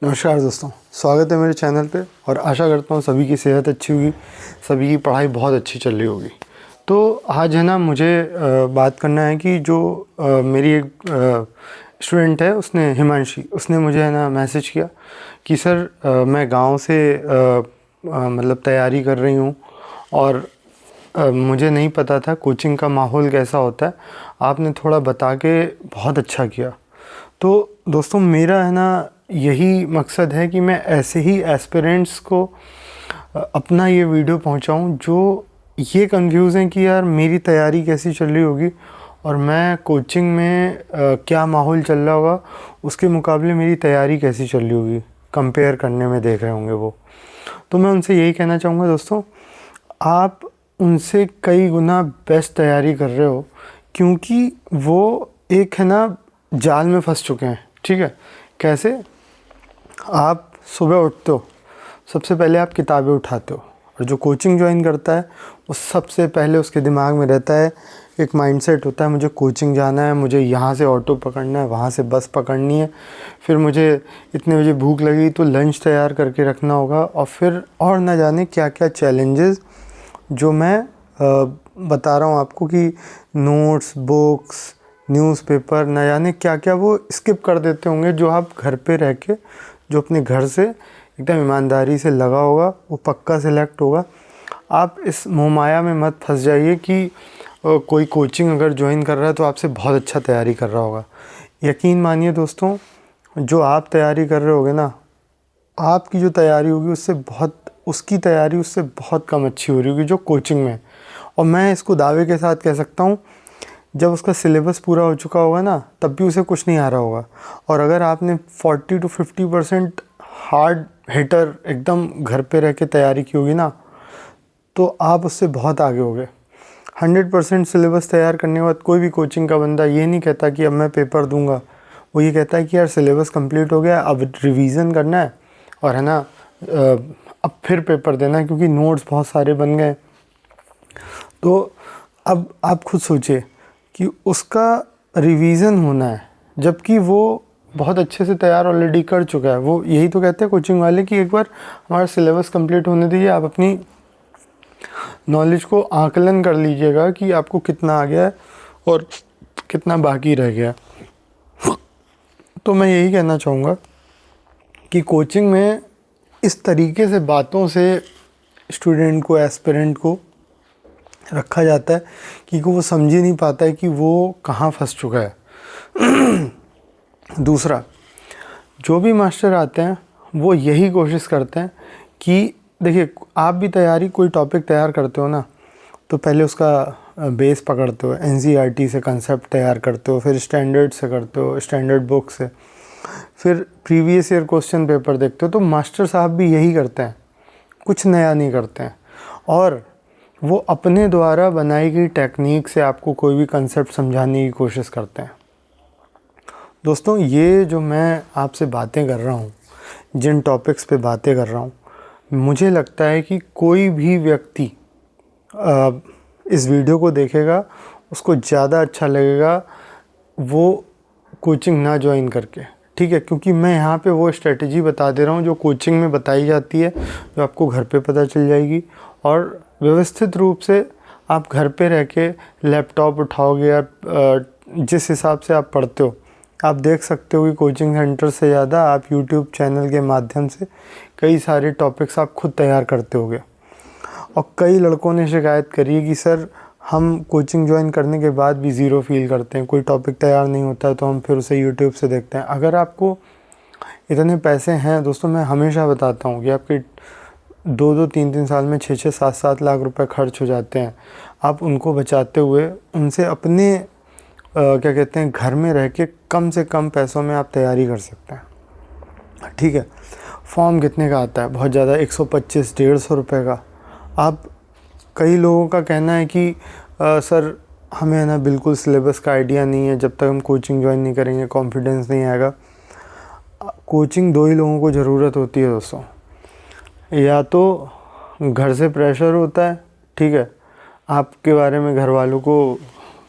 नमस्कार दोस्तों, स्वागत है मेरे चैनल पे। और आशा करता हूँ सभी की सेहत अच्छी होगी, सभी की पढ़ाई बहुत अच्छी चल रही होगी। तो आज है ना, मुझे बात करना है कि जो मेरी एक स्टूडेंट है, उसने हिमांशी, उसने मुझे है ना मैसेज किया कि सर मैं गांव से मतलब तैयारी कर रही हूँ और मुझे नहीं पता था कोचिंग का माहौल कैसा होता है। आपने थोड़ा बता के बहुत अच्छा किया। तो दोस्तों, मेरा है ना यही मकसद है कि मैं ऐसे ही एस्पिरेंट्स को अपना ये वीडियो पहुंचाऊं जो ये कंफ्यूज हैं कि यार मेरी तैयारी कैसी चल रही होगी और मैं कोचिंग में क्या माहौल चल रहा होगा, उसके मुकाबले मेरी तैयारी कैसी चल रही होगी, कंपेयर करने में देख रहे होंगे वो। तो मैं उनसे यही कहना चाहूँगा दोस्तों, आप उनसे कई गुना बेस्ट तैयारी कर रहे हो, क्योंकि वो एक है ना जाल में फंस चुके हैं। ठीक है, कैसे? आप सुबह उठते हो, सबसे पहले आप किताबें उठाते हो, और जो कोचिंग ज्वाइन करता है वो सबसे पहले उसके दिमाग में रहता है, एक माइंडसेट होता है, मुझे कोचिंग जाना है, मुझे यहाँ से ऑटो पकड़ना है, वहाँ से बस पकड़नी है, फिर मुझे इतने बजे भूख लगी तो लंच तैयार करके रखना होगा, और फिर और ना जाने क्या क्या चैलेंजेस जो मैं बता रहा हूँ आपको कि नोट्स, बुक्स, न्यूज़पेपर, न जाने क्या क्या वो स्किप कर देते होंगे, जो आप घर पे रह के, जो अपने घर से एकदम ईमानदारी से लगा होगा, वो पक्का सिलेक्ट होगा। आप इस मोहमाया में मत फंस जाइए कि कोई कोचिंग अगर ज्वाइन कर रहा है तो आपसे बहुत अच्छा तैयारी कर रहा होगा। यकीन मानिए दोस्तों, जो आप तैयारी कर रहे होगे ना, आपकी जो तैयारी होगी उसकी तैयारी उससे बहुत कम अच्छी हो रही होगी जो कोचिंग में। और मैं इसको दावे के साथ कह सकता हूँ, जब उसका सिलेबस पूरा हो चुका होगा ना, तब भी उसे कुछ नहीं आ रहा होगा। और अगर आपने 40 to 50% हार्ड हिटर एकदम घर पे रह के तैयारी की होगी ना, तो आप उससे बहुत आगे हो गए। 100% सिलेबस तैयार करने के बाद कोई भी कोचिंग का बंदा ये नहीं कहता कि अब मैं पेपर दूंगा। वो ये कहता है कि यार सिलेबस कंप्लीट हो गया, अब रिवीजन करना है, और है ना अब फिर पेपर देना है, क्योंकि नोट्स बहुत सारे बन गए। तो अब आप खुद सोचिए कि उसका रिवीजन होना है, जबकि वो बहुत अच्छे से तैयार ऑलरेडी कर चुका है। वो यही तो कहते हैं कोचिंग वाले कि एक बार हमारा सिलेबस कंप्लीट होने दीजिए, आप अपनी नॉलेज को आकलन कर लीजिएगा कि आपको कितना आ गया है और कितना बाकी रह गया। तो मैं यही कहना चाहूँगा कि कोचिंग में इस तरीके से बातों से स्टूडेंट को, एस्पिरेंट को रखा जाता है कि वो समझ ही नहीं पाता है कि वो कहाँ फंस चुका है। दूसरा, जो भी मास्टर आते हैं वो यही कोशिश करते हैं कि देखिए, आप भी तैयारी कोई टॉपिक तैयार करते हो ना, तो पहले उसका बेस पकड़ते हो, एनसीईआरटी से कंसेप्ट तैयार करते हो, फिर स्टैंडर्ड से करते हो, स्टैंडर्ड बुक से, फिर प्रीवियस ईयर क्वेश्चन पेपर देखते हो। तो मास्टर साहब भी यही करते हैं, कुछ नया नहीं करते हैं, और वो अपने द्वारा बनाई गई टेक्निक से आपको कोई भी कंसेप्ट समझाने की कोशिश करते हैं। दोस्तों, ये जो मैं आपसे बातें कर रहा हूँ, जिन टॉपिक्स पे बातें कर रहा हूँ, मुझे लगता है कि कोई भी व्यक्ति इस वीडियो को देखेगा, उसको ज़्यादा अच्छा लगेगा वो कोचिंग ना ज्वाइन करके। ठीक है, क्योंकि मैं यहाँ पे वो स्ट्रेटजी बता दे रहा हूँ जो कोचिंग में बताई जाती है, जो आपको घर पे पता चल जाएगी, और व्यवस्थित रूप से आप घर पे रह के लैपटॉप उठाओगे, या जिस हिसाब से आप पढ़ते हो, आप देख सकते हो कि कोचिंग सेंटर से ज़्यादा आप यूट्यूब चैनल के माध्यम से कई सारे टॉपिक्स आप खुद तैयार करते होगे। और कई लड़कों ने शिकायत करी है कि सर, हम कोचिंग ज्वाइन करने के बाद भी ज़ीरो फील करते हैं, कोई टॉपिक तैयार नहीं होता है तो हम फिर उसे यूट्यूब से देखते हैं। अगर आपको इतने पैसे हैं दोस्तों, मैं हमेशा बताता हूँ कि आपके 2-2, 3-3 साल में 6-6, 7-7 लाख रुपए खर्च हो जाते हैं। आप उनको बचाते हुए उनसे अपने क्या कहते हैं, घर में रह के कम से कम पैसों में आप तैयारी कर सकते हैं। ठीक है, फॉर्म कितने का आता है? बहुत ज़्यादा, 125-150 रुपये का। आप, कई लोगों का कहना है कि सर हमें ना बिल्कुल सिलेबस का आइडिया नहीं है, जब तक हम कोचिंग ज्वाइन नहीं करेंगे कॉन्फिडेंस नहीं आएगा। कोचिंग दो ही लोगों को ज़रूरत होती है दोस्तों, या तो घर से प्रेशर होता है, ठीक है, आपके बारे में घर वालों को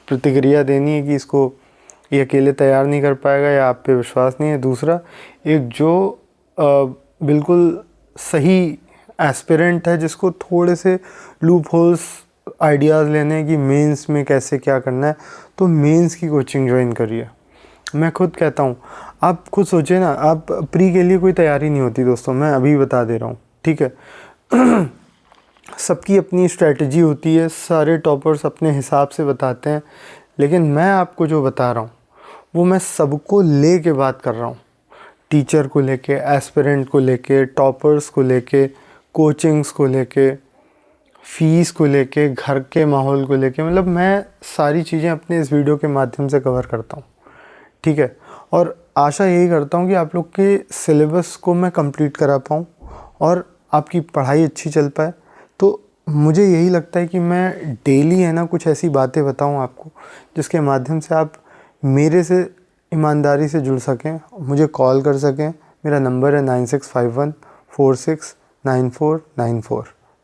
प्रतिक्रिया देनी है कि इसको ये अकेले तैयार नहीं कर पाएगा, या आप पे विश्वास नहीं है। दूसरा, एक जो बिल्कुल सही एस्पिरेंट है जिसको थोड़े से लूप होल्स आइडियाज़ लेने हैं कि मेंस में कैसे क्या करना है, तो मेंस की कोचिंग ज्वाइन करिए। मैं खुद कहता हूँ, आप खुद सोचिए ना, आप प्री के लिए कोई तैयारी नहीं होती दोस्तों, मैं अभी बता दे रहा हूँ, ठीक है। सबकी अपनी स्ट्रेटजी होती है, सारे टॉपर्स अपने हिसाब से बताते हैं, लेकिन मैं आपको जो बता रहा हूँ वो मैं सबको ले के बात कर रहा हूँ। टीचर को लेके, एस्पिरेंट को लेके, टॉपर्स को लेके, कोचिंग्स को लेके, फ़ीस को लेके, घर के माहौल को लेके, मतलब मैं सारी चीज़ें अपने इस वीडियो के माध्यम से कवर करता हूँ, ठीक है। और आशा यही करता हूँ कि आप लोग के सिलेबस को मैं कंप्लीट करा पाऊँ और आपकी पढ़ाई अच्छी चल पाए। तो मुझे यही लगता है कि मैं डेली है ना कुछ ऐसी बातें बताऊँ आपको जिसके माध्यम से आप मेरे से ईमानदारी से जुड़ सकें, मुझे कॉल कर सकें। मेरा नंबर है 9651469494,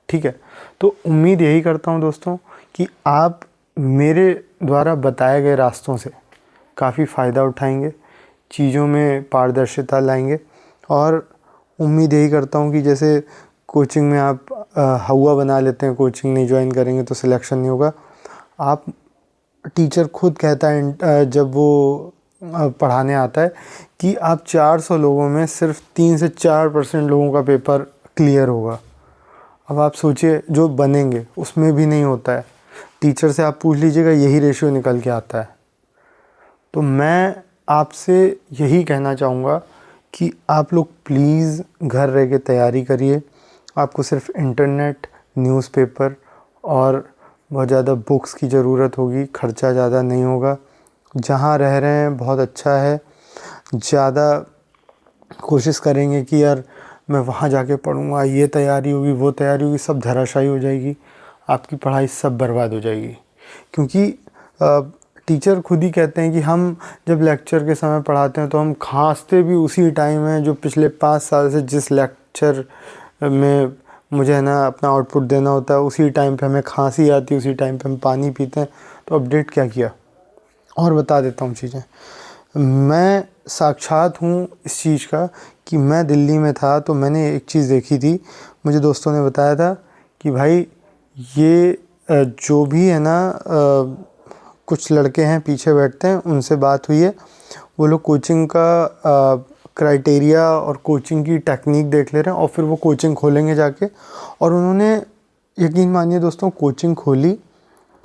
ठीक है। तो उम्मीद यही करता हूँ दोस्तों कि आप मेरे द्वारा बताए गए रास्तों से काफ़ी फ़ायदा उठाएंगे, चीज़ों में पारदर्शिता लाएंगे। और उम्मीद यही करता हूँ कि जैसे कोचिंग में आप हवा बना लेते हैं, कोचिंग नहीं ज्वाइन करेंगे तो सिलेक्शन नहीं होगा। आप टीचर खुद कहता है जब वो पढ़ाने आता है कि आप 400 लोगों में सिर्फ 3 से 4% लोगों का पेपर क्लियर होगा। अब आप सोचिए जो बनेंगे उसमें भी नहीं होता है। टीचर से आप पूछ लीजिएगा, यही रेशियो निकल के आता है। तो मैं आपसे यही कहना चाहूँगा कि आप लोग प्लीज़ घर रह के तैयारी करिए। आपको सिर्फ इंटरनेट, न्यूज़पेपर और बहुत ज़्यादा बुक्स की ज़रूरत होगी, खर्चा ज़्यादा नहीं होगा। जहाँ रह रहे हैं बहुत अच्छा है। ज़्यादा कोशिश करेंगे कि यार मैं वहाँ जाके पढ़ूँगा, ये तैयारी होगी, वो तैयारी होगी, सब धराशायी हो जाएगी, आपकी पढ़ाई सब बर्बाद हो जाएगी। क्योंकि टीचर खुद ही कहते हैं कि हम जब लेक्चर के समय पढ़ाते हैं तो हम खांसते भी उसी टाइम है जो पिछले 5 साल से जिस लेक्चर में मुझे है ना अपना आउटपुट देना होता है, उसी टाइम पे हमें खांसी आती है, उसी टाइम पे हम पानी पीते हैं। तो अपडेट क्या किया। और बता देता हूँ चीज़ें, मैं साक्षात हूँ इस चीज़ का कि मैं दिल्ली में था तो मैंने एक चीज़ देखी थी। मुझे दोस्तों ने बताया था कि भाई ये जो भी है ना कुछ लड़के हैं पीछे बैठते हैं, उनसे बात हुई है, वो लोग कोचिंग का क्राइटेरिया और कोचिंग की टेक्निक देख ले रहे हैं और फिर वो कोचिंग खोलेंगे जाके। और उन्होंने, यकीन मानिए दोस्तों, कोचिंग खोली,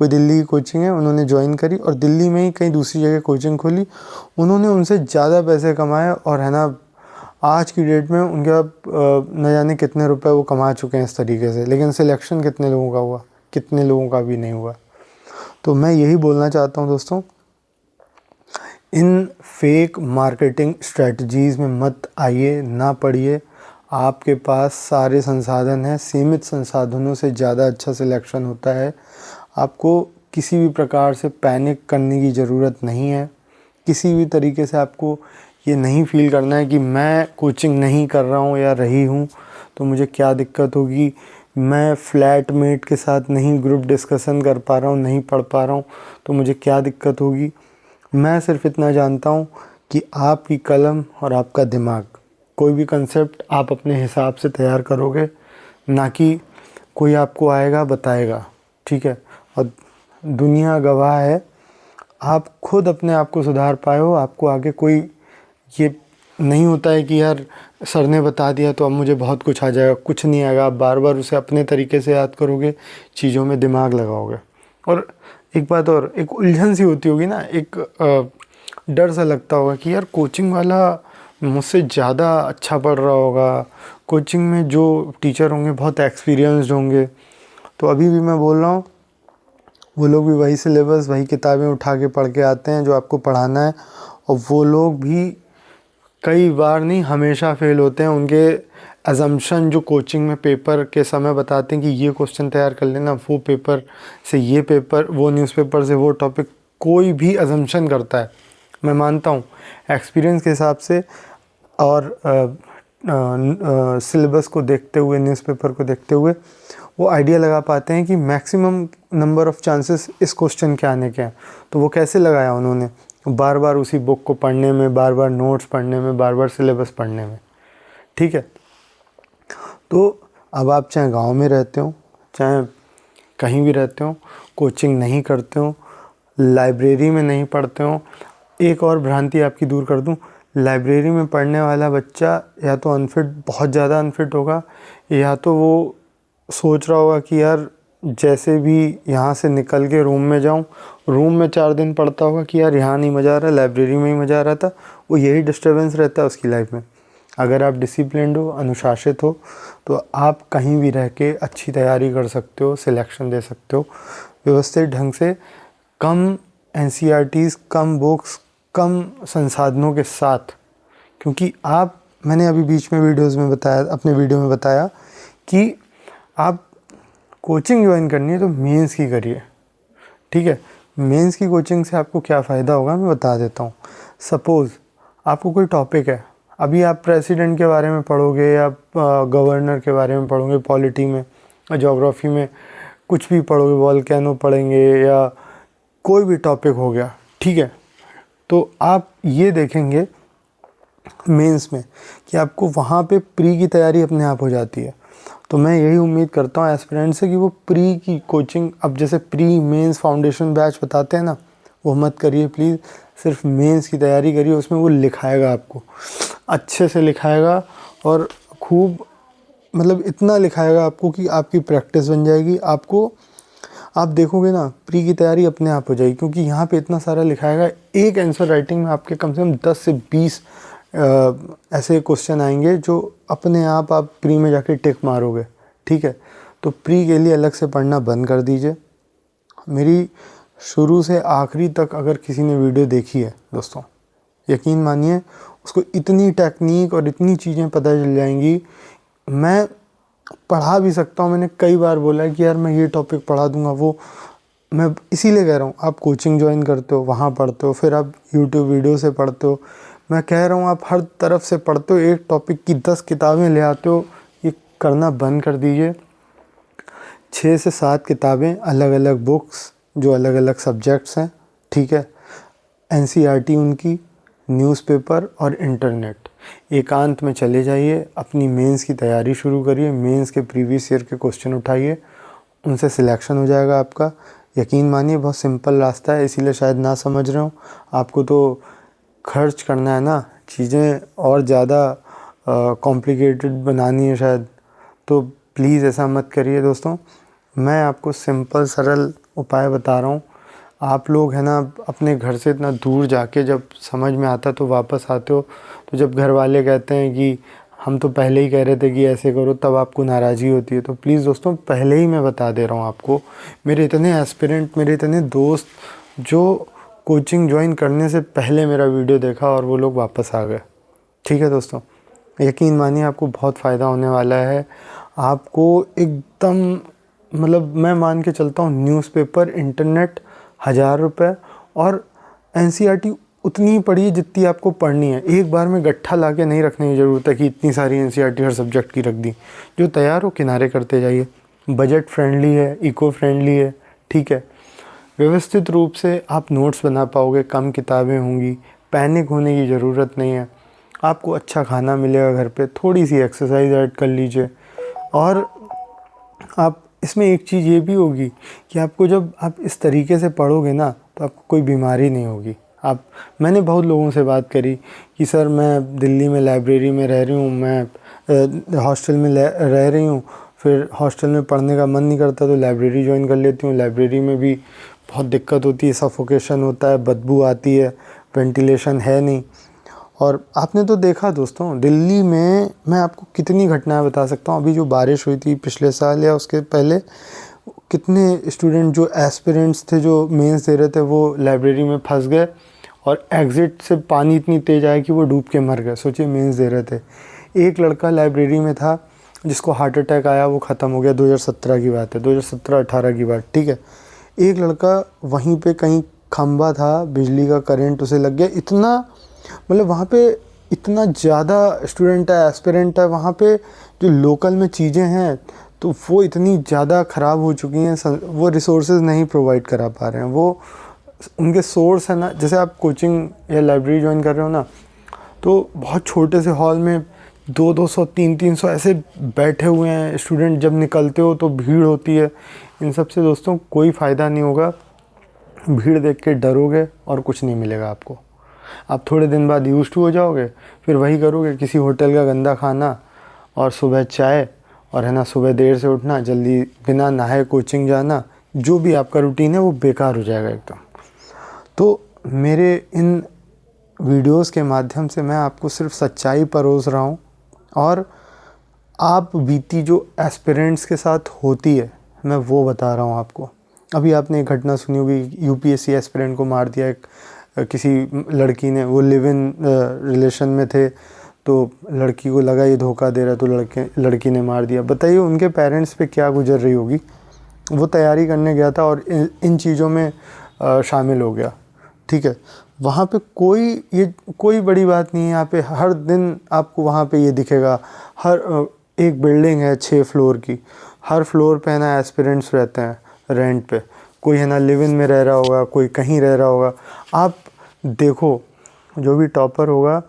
कोई दिल्ली की कोचिंग है, उन्होंने ज्वाइन करी और दिल्ली में ही कहीं दूसरी जगह कोचिंग खोली। उन्होंने उनसे ज़्यादा पैसे कमाए और है ना आज की डेट में उनका न जाने कितने रुपए वो कमा चुके हैं इस तरीके से। लेकिन सिलेक्शन कितने लोगों का हुआ, कितने लोगों का भी नहीं हुआ। तो मैं यही बोलना चाहता हूँ दोस्तों, इन फेक मार्केटिंग स्ट्रेटजीज़ में मत आइए, ना पढ़िए। आपके पास सारे संसाधन हैं, सीमित संसाधनों से ज़्यादा अच्छा सिलेक्शन होता है। आपको किसी भी प्रकार से पैनिक करने की ज़रूरत नहीं है। किसी भी तरीके से आपको ये नहीं फ़ील करना है कि मैं कोचिंग नहीं कर रहा हूँ या रही हूँ तो मुझे क्या दिक्कत होगी, मैं फ्लैटमेट के साथ नहीं ग्रुप डिस्कशन कर पा रहा हूँ, नहीं पढ़ पा रहा हूँ तो मुझे क्या दिक्कत होगी। मैं सिर्फ इतना जानता हूँ कि आपकी कलम और आपका दिमाग, कोई भी कंसेप्ट आप अपने हिसाब से तैयार करोगे, ना कि कोई आपको आएगा बताएगा, ठीक है। और दुनिया गवाह है, आप खुद अपने आप को सुधार पाए हो। आपको आगे कोई ये नहीं होता है कि यार सर ने बता दिया तो अब मुझे बहुत कुछ आ जाएगा, कुछ नहीं आएगा। आप बार बार उसे अपने तरीके से याद करोगे, चीज़ों में दिमाग लगाओगे। और एक बात और, एक उलझन सी होती होगी ना, एक डर सा लगता होगा कि यार कोचिंग वाला मुझसे ज़्यादा अच्छा पढ़ रहा होगा, कोचिंग में जो टीचर होंगे बहुत एक्सपीरियंस्ड होंगे। तो अभी भी मैं बोल रहा हूँ, वो लोग भी वही सिलेबस, वही किताबें उठा के पढ़ के आते हैं जो आपको पढ़ाना है, और वो लोग भी कई बार नहीं हमेशा फेल होते हैं। उनके अजम्पशन जो कोचिंग में पेपर के समय बताते हैं कि ये क्वेश्चन तैयार कर लेना, वो पेपर से ये पेपर, वो न्यूज़पेपर से वो टॉपिक, कोई भी अजम्पशन करता है। मैं मानता हूँ एक्सपीरियंस के हिसाब से और सिलेबस को देखते हुए, न्यूज़पेपर को देखते हुए वो आइडिया लगा पाते हैं कि मैक्सिमम नंबर ऑफ़ चांसेस इस क्वेश्चन के आने के हैं। तो वो कैसे लगाया उन्होंने, बार बार उसी बुक को पढ़ने में, बार बार नोट्स पढ़ने में, बार बार सिलेबस पढ़ने में, ठीक है। तो अब आप चाहे गांव में रहते हो, चाहे कहीं भी रहते हो, कोचिंग नहीं करते हो, लाइब्रेरी में नहीं पढ़ते हो, एक और भ्रांति आपकी दूर कर दूं, लाइब्रेरी में पढ़ने वाला बच्चा या तो अनफिट, बहुत ज़्यादा अनफिट होगा, या तो वो सोच रहा होगा कि यार जैसे भी यहाँ से निकल के रूम में जाऊँ, रूम में 4 दिन पढ़ता होगा कि यार यहाँ नहीं मज़ा आ रहा, लाइब्रेरी में ही मज़ा आ रहा था। वो यही डिस्टर्बेंस रहता है उसकी लाइफ में। अगर आप डिसिप्लिन्ड हो, अनुशासित हो, तो आप कहीं भी रह के अच्छी तैयारी कर सकते हो, सिलेक्शन दे सकते हो व्यवस्थित ढंग से, कम NCERTs, कम बुक्स, कम संसाधनों के साथ। क्योंकि मैंने अभी बीच में वीडियोस में बताया, अपने वीडियो में बताया कि आप कोचिंग ज्वाइन करनी है तो मेंस की करिए, ठीक है। मेंस की कोचिंग से आपको क्या फ़ायदा होगा मैं बता देता हूँ। सपोज़ आपको कोई टॉपिक है, अभी आप प्रेसिडेंट के बारे में पढ़ोगे या गवर्नर के बारे में पढ़ोगे, पॉलिटी में, ज्योग्राफी में कुछ भी पढ़ोगे, वॉल्केनो पढ़ेंगे या कोई भी टॉपिक हो गया, ठीक है। तो आप ये देखेंगे मेंस में कि आपको वहाँ पे प्री की तैयारी अपने आप हो जाती है। तो मैं यही उम्मीद करता हूँ एस्पिरेंट से कि वो प्री की कोचिंग, अब जैसे प्री मेंस फाउंडेशन बैच बताते हैं ना, वो मत करिए प्लीज़। सिर्फ मेंस की तैयारी करिए, उसमें वो लिखाएगा आपको, अच्छे से लिखाएगा और खूब, मतलब इतना लिखाएगा आपको कि आपकी प्रैक्टिस बन जाएगी। आप देखोगे ना, प्री की तैयारी अपने आप हो जाएगी, क्योंकि यहाँ पे इतना सारा लिखाएगा। एक आंसर राइटिंग में आपके कम से कम 10 से 20 ऐसे क्वेश्चन आएंगे जो अपने आप प्री में जाके टिक मारोगे, ठीक है। तो प्री के लिए अलग से पढ़ना बंद कर दीजिए। मेरी शुरू से आखिरी तक अगर किसी ने वीडियो देखी है दोस्तों, यकीन मानिए उसको इतनी टेक्निक और इतनी चीज़ें पता चल जाएंगी। मैं पढ़ा भी सकता हूँ, मैंने कई बार बोला है कि यार मैं ये टॉपिक पढ़ा दूंगा, वो मैं इसीलिए कह रहा हूँ। आप कोचिंग ज्वाइन करते हो, वहाँ पढ़ते हो, फिर आप यूट्यूब वीडियो से पढ़ते हो, मैं कह रहा हूँ आप हर तरफ से पढ़ते हो, एक टॉपिक की 10 किताबें ले आते हो। ये करना बंद कर दीजिए। 6 से 7 किताबें, अलग अलग बुक्स जो अलग अलग सब्जेक्ट्स हैं, ठीक है। NCERT उनकी, न्यूज़पेपर और इंटरनेट, एकांत में चले जाइए, अपनी मेंस की तैयारी शुरू करिए। मेंस के प्रीवियस ईयर के क्वेश्चन उठाइए, उनसे सिलेक्शन हो जाएगा आपका। यकीन मानिए बहुत सिंपल रास्ता है, इसीलिए शायद ना समझ रहे हो। आपको तो खर्च करना है ना, चीज़ें और ज़्यादा कॉम्प्लिकेटेड बनानी है शायद, तो प्लीज़ ऐसा मत करिए दोस्तों। मैं आपको सिंपल सरल उपाय बता रहा हूँ। आप लोग है ना अपने घर से इतना दूर जाके जब समझ में आता तो वापस आते हो, तो जब घर वाले कहते हैं कि हम तो पहले ही कह रहे थे कि ऐसे करो, तब आपको नाराज़गी होती है। तो प्लीज़ दोस्तों, पहले ही मैं बता दे रहा हूँ आपको, मेरे इतने एस्पिरेंट, मेरे इतने दोस्त जो कोचिंग ज्वाइन करने से पहले मेरा वीडियो देखा और वो लोग वापस आ गए, ठीक है दोस्तों। यकीन मानिए आपको बहुत फ़ायदा होने वाला है। आपको एकदम, मतलब मैं मान के चलता हूँ, न्यूज़पेपर, इंटरनेट 1000 रुपये, और NCERT उतनी ही पढ़िए जितनी आपको पढ़नी है। एक बार में गट्ठा ला के नहीं रखने की ज़रूरत है कि इतनी सारी NCERT हर सब्जेक्ट की रख दी। जो तैयार हो किनारे करते जाइए। बजट फ्रेंडली है, इको फ्रेंडली है, ठीक है। व्यवस्थित रूप से आप नोट्स बना पाओगे, कम किताबें होंगी, पैनिक होने की ज़रूरत नहीं है। आपको अच्छा खाना मिलेगा घर पे, थोड़ी सी एक्सरसाइज ऐड कर लीजिए। और आप इसमें एक चीज़ ये भी होगी कि आपको, जब आप इस तरीके से पढ़ोगे ना, तो आपको कोई बीमारी नहीं होगी। मैंने बहुत लोगों से बात करी कि सर मैं दिल्ली में लाइब्रेरी में रह रही हूँ, मैं हॉस्टल में रह रही हूँ, फिर हॉस्टल में पढ़ने का मन नहीं करता तो लाइब्रेरी ज्वाइन कर लेती हूँ। लाइब्रेरी में भी बहुत दिक्कत होती है, सफोकेशन होता है, बदबू आती है, वेंटिलेशन है नहीं। और आपने तो देखा दोस्तों, दिल्ली में मैं आपको कितनी घटनाएं बता सकता हूँ। अभी जो बारिश हुई थी पिछले साल या उसके पहले, कितने स्टूडेंट जो एस्पिरेंट्स थे, जो मेंस दे रहे थे, वो लाइब्रेरी में फंस गए और एग्ज़िट से पानी इतनी तेज़ आया कि वो डूब के मर गए। सोचिए, मेंस दे रहे थे। एक लड़का लाइब्रेरी में था जिसको हार्ट अटैक आया, वो ख़त्म हो गया। 2017 की बात है, 2017-18 की बात, ठीक है। एक लड़का वहीं पे कहीं खंबा था, बिजली का करंट उसे लग गया। इतना, मतलब वहाँ पे इतना ज़्यादा स्टूडेंट है, एस्पिरेंट है वहाँ पे, जो लोकल में चीज़ें हैं तो वो इतनी ज़्यादा ख़राब हो चुकी हैं, वो रिसोर्सेज नहीं प्रोवाइड करा पा रहे हैं। वो उनके सोर्स है ना, जैसे आप कोचिंग या लाइब्रेरी ज्वाइन कर रहे हो ना, तो बहुत छोटे से हॉल में 200 300 ऐसे बैठे हुए हैं स्टूडेंट, जब निकलते हो तो भीड़ होती है। इन सब से दोस्तों कोई फ़ायदा नहीं होगा, भीड़ देख के डरोगे और कुछ नहीं मिलेगा आपको। आप थोड़े दिन बाद यूज्ड टू हो जाओगे, फिर वही करोगे, किसी होटल का गंदा खाना और सुबह चाय और है ना सुबह देर से उठना, जल्दी बिना नहाए कोचिंग जाना, जो भी आपका रूटीन है वो बेकार हो जाएगा एकदम। तो मेरे इन वीडियोस के माध्यम से मैं आपको सिर्फ सच्चाई परोस रहा हूँ, और आप बीती जो एस्पिरेंट्स के साथ होती है मैं वो बता रहा हूँ आपको। अभी आपने एक घटना सुनी होगी, यूपीएससी एस्पिरेंट को मार दिया एक किसी लड़की ने। वो लिव इन रिलेशन में थे, तो लड़की को लगा ये धोखा दे रहा है, तो लड़की ने मार दिया। बताइए उनके पेरेंट्स पे क्या गुजर रही होगी। वो तैयारी करने गया था और इन चीज़ों में शामिल हो गया, ठीक है। वहाँ पे कोई बड़ी बात नहीं है। यहाँ पे हर दिन आपको वहाँ पे ये दिखेगा, हर एक बिल्डिंग है 6 फ्लोर की, हर फ्लोर पे है ना एस्पिरेंट्स रहते हैं रेंट पे। कोई है ना लिव इन में रह रहा होगा, कोई कहीं रह रहा होगा। आप देखो, जो भी टॉपर होगा,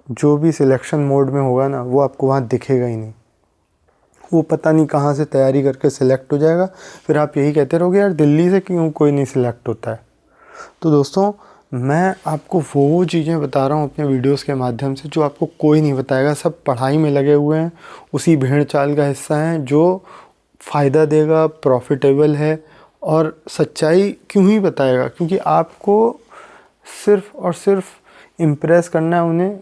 जो भी सिलेक्शन मोड में होगा ना, वो आपको वहाँ दिखेगा ही नहीं। वो पता नहीं कहाँ से तैयारी करके सिलेक्ट हो जाएगा, फिर आप यही कहते रहोगे यार दिल्ली से क्यों कोई नहीं सिलेक्ट होता है। तो दोस्तों मैं आपको वो चीज़ें बता रहा हूँ अपने वीडियोस के माध्यम से जो आपको कोई नहीं बताएगा। सब पढ़ाई में लगे हुए हैं, उसी भेड़ चाल का हिस्सा हैं जो फ़ायदा देगा, प्रॉफिटेबल है। और सच्चाई क्यों ही बताएगा, क्योंकि आपको सिर्फ़ और सिर्फ इम्प्रेस करना है उन्हें।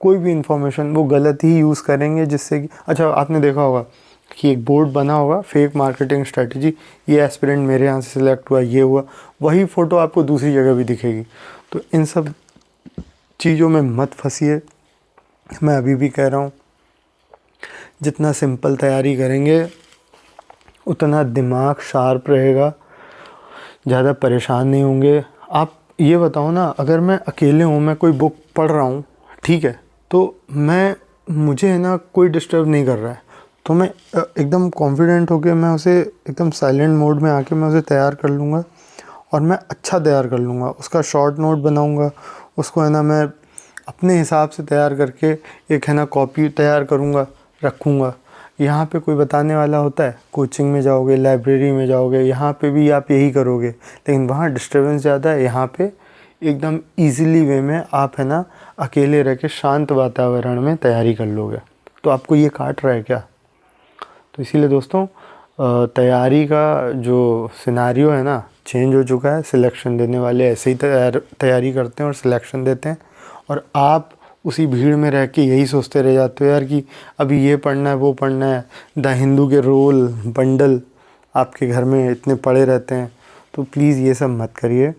कोई भी इंफॉर्मेशन वो गलत ही यूज़ करेंगे, जिससे कि अच्छा आपने देखा होगा कि एक बोर्ड बना होगा, फेक मार्केटिंग स्ट्रेटजी, ये एस्पिरेंट मेरे यहाँ से सिलेक्ट हुआ, ये हुआ, वही फ़ोटो आपको दूसरी जगह भी दिखेगी। तो इन सब चीज़ों में मत फंसिए। मैं अभी भी कह रहा हूँ, जितना सिंपल तैयारी करेंगे उतना दिमाग शार्प रहेगा, ज़्यादा परेशान नहीं होंगे। आप ये बताओ ना, अगर मैं अकेले हूँ, मैं कोई बुक पढ़ रहा हूँ, ठीक है, तो मुझे है ना कोई डिस्टर्ब नहीं कर रहा है, तो मैं एकदम कॉन्फिडेंट होकर मैं उसे एकदम साइलेंट मोड में आके मैं उसे तैयार कर लूँगा, और मैं अच्छा तैयार कर लूँगा। उसका शॉर्ट नोट बनाऊँगा, उसको है ना मैं अपने हिसाब से तैयार करके एक है ना कॉपी तैयार करूँगा, रखूँगा। यहाँ पे कोई बताने वाला होता है, कोचिंग में जाओगे, लाइब्रेरी में जाओगे, यहाँ पे भी आप यही करोगे, लेकिन वहाँ डिस्टर्बेंस ज़्यादा है। यहाँ पे एकदम इजीली वे में आप है ना अकेले रह के शांत वातावरण में तैयारी कर लोगे। तो आपको ये काट रहा है क्या? तो इसीलिए दोस्तों तैयारी का जो सिनारियो है ना चेंज हो चुका है। सिलेक्शन देने वाले ऐसे ही तैयारी करते हैं और सिलेक्शन देते हैं, और आप उसी भीड़ में रह के यही सोचते रह जाते हो यार कि अभी ये पढ़ना है, वो पढ़ना है। द हिंदू के रोल बंडल आपके घर में इतने पड़े रहते हैं। तो प्लीज़ ये सब मत करिए।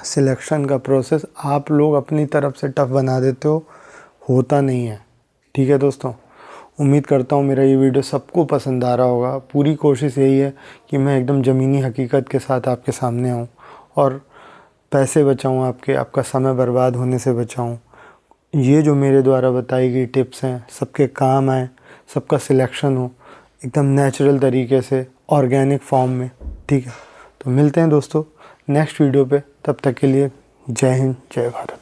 सिलेक्शन का प्रोसेस आप लोग अपनी तरफ से टफ़ बना देते हो, होता नहीं है, ठीक है दोस्तों। उम्मीद करता हूँ मेरा ये वीडियो सबको पसंद आ रहा होगा। पूरी कोशिश यही है कि मैं एकदम ज़मीनी हकीकत के साथ आपके सामने आऊँ और पैसे बचाऊँ, आपका समय बर्बाद होने से बचाऊँ। ये जो मेरे द्वारा बताई गई टिप्स हैं सबके काम आए, सबका सिलेक्शन हो एकदम नेचुरल तरीके से, ऑर्गेनिक फॉर्म में, ठीक है। तो मिलते हैं दोस्तों नेक्स्ट वीडियो पे, तब तक के लिए जय हिंद, जय भारत।